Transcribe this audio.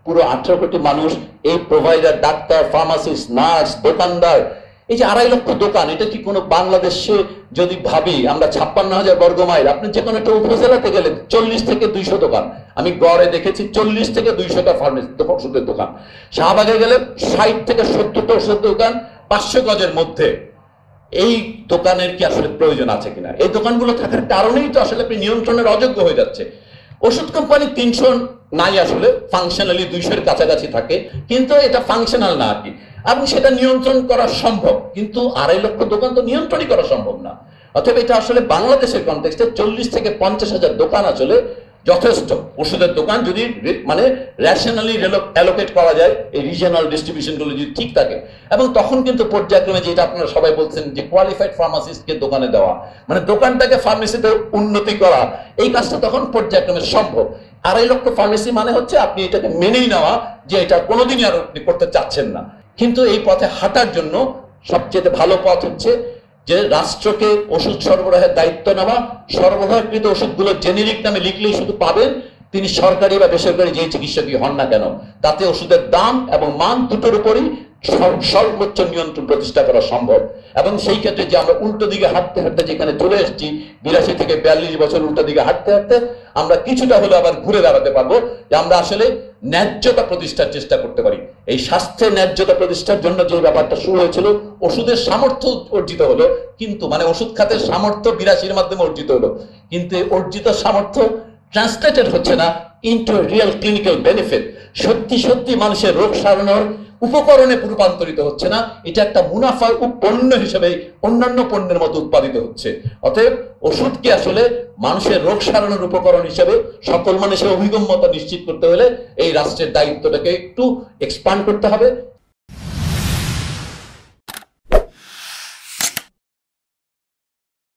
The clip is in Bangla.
পুরো 18 কোটি মানুষ, এই প্রোভাইডার, ডাক্তার, ফার্মাসিস্ট, নার্স, দোকানদার, এই যে 2.5 লক্ষ দোকান, এটা কি কোনো বাংলাদেশে যদি ভাবি আমরা 56,000 বর্গ মাইল, আপনি যে কোনো একটা উপজেলাতে গেলে 40 থেকে 200 দোকান, আমি গড়ে দেখেছি 40 থেকে 200টা ফার্মেসি ওষুধের দোকান। শাহবাগে গেলে 60 থেকে 70টা ওষুধের দোকান 500 গজের মধ্যে। এই দোকানের কি আসলে প্রয়োজন আছে কিনা? এই দোকানগুলো থাকার কারণেই তো আসলে আপনি নিয়ন্ত্রণের অযোগ্য হয়ে যাচ্ছে। ওষুধ কোম্পানি 300 নাই, আসলে ফাংশনালি 200-এর কাছাকাছি থাকে, কিন্তু এটা ফাংশনাল না আর কি। এবং সেটা নিয়ন্ত্রণ করা সম্ভব, কিন্তু 2.5 লক্ষ দোকান তো নিয়ন্ত্রণই করা সম্ভব না। অতএব এটা আসলে বাংলাদেশের কনটেক্সটে 40 থেকে 50,000 দোকান আসলে যথেষ্ট। ওষুধের দোকান যদি মানে রেশনালি অ্যালোকেট করা যায়, এই রিজিওনাল ডিস্ট্রিবিউশনগুলো যদি ঠিক থাকে, এবং তখন কিন্তু পর্যায়ক্রমে, যেটা আপনারা সবাই বলছেন যে কোয়ালিফাইড ফার্মাসিস্টকে দোকানে দেওয়া, মানে দোকানটাকে ফার্মেসিতে উন্নতি করা, এই কাজটা তখন পর্যায়ক্রমে সম্ভব। 2.5 লক্ষ ফার্মেসি মানে হচ্ছে আপনি এটাকে মেনেই নেওয়া যে এটা কোনোদিনই আর আপনি করতে চাচ্ছেন না। কিন্তু এই পথে হাঁটার জন্য সবচেয়ে ভালো পথ হচ্ছে যে রাষ্ট্রকে ওষুধ সরবরাহের দায়িত্ব নেওয়া, সরবরাহকৃত ওষুধগুলো জেনেরিক নামে লিখলেই শুধু পাবেন, তিনি সরকারি বা বেসরকারি যেই চিকিৎসকই হন না কেন, তাতে ওষুধের দাম এবং মান দুটোর উপরই সর্বোচ্চ নিয়ন্ত্রণ প্রতিষ্ঠা করা সম্ভব। এবং সেই ক্ষেত্রে যে আমরা উল্টো দিকে হাঁটতে হাঁটতে যেখানে চলে এসেছি, 82 থেকে 42 বছর উল্টো দিকে হাঁটতে হাঁটতে আমরা কিছুটা হলে আবার ঘুরে দাঁড়াতে পারবো, যে আমরা আসলে ন্যায্যতা প্রতিষ্ঠার চেষ্টা করতে পারি। এই স্বাস্থ্যের ন্যায্যতা প্রতিষ্ঠার জন্য যে ব্যাপারটা শুরু হয়েছিল, ওষুধের সামর্থ্য অর্জিত হলো, কিন্তু মানে ওষুধ খাতের সামর্থ্য 82-এর মাধ্যমে অর্জিত হলো, কিন্তু অর্জিত সামর্থ্য ট্রান্সলেটেড হচ্ছে না ইনটু রিয়েল ক্লিনিক্যাল বেনিফিট। সত্যি সত্যি মানুষের রোগ সারানোর উপকরণে রূপান্তরিত হচ্ছে না, এটা একটা মুনাফার পণ্য হিসেবে অন্যান্য পণ্যের মতো উৎপাদিত হচ্ছে। অতএব ওষুধকে আসলে মানুষের রোগ সারানোর উপকরণ হিসেবে সকল মানুষের অভিগম্যতা নিশ্চিত করতে হলে এই রাষ্ট্রের দায়িত্বটাকে একটু এক্সপান্ড করতে হবে।